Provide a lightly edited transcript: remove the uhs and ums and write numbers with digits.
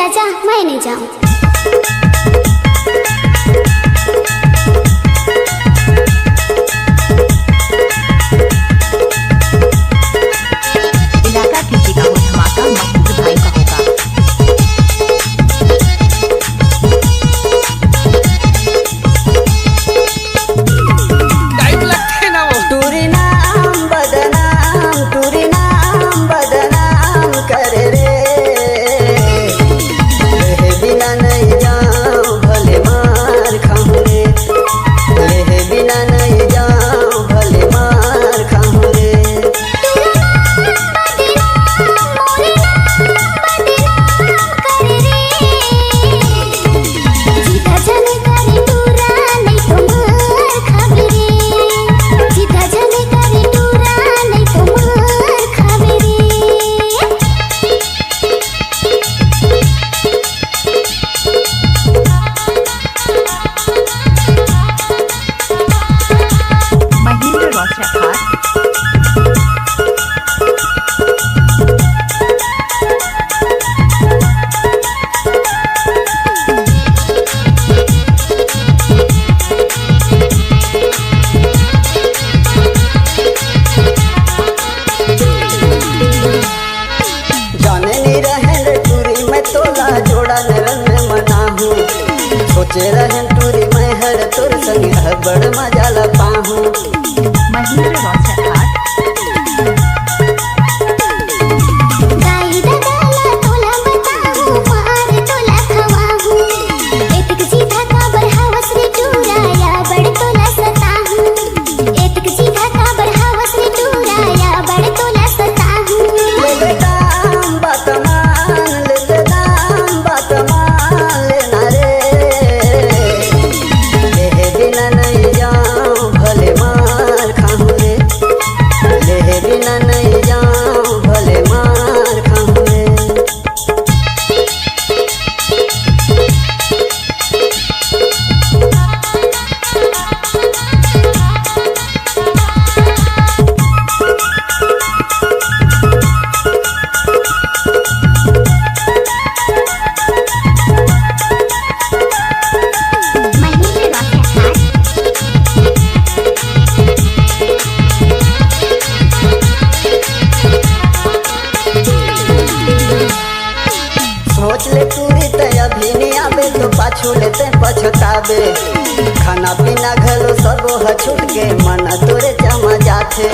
जा, मैं नहीं जाऊँ। इलाका किसी का हो धमाका महमूद भाई का होगा। टूरी नाम बदनाम करे रे, लेहे बिना नहीं जाऊं भले मार खाऊं रे, लेहे बिना नहीं जाऊं भले मार खाऊं रे। महेंद्र रोशन खान जाने नहीं रहे रे टूरी में तोला जोड़ा नरन में मना हूँ, सोचे रहे टूरी में हर तुर संग बड़ मजा ला पाहूँ। महेंद्र रोशन खान सोच ले टूरी ते अभी नहीं आवे तो पाछू लेते पछतावे, खाना पीना घलो सब छूट के मन तोरे जमा जाथे।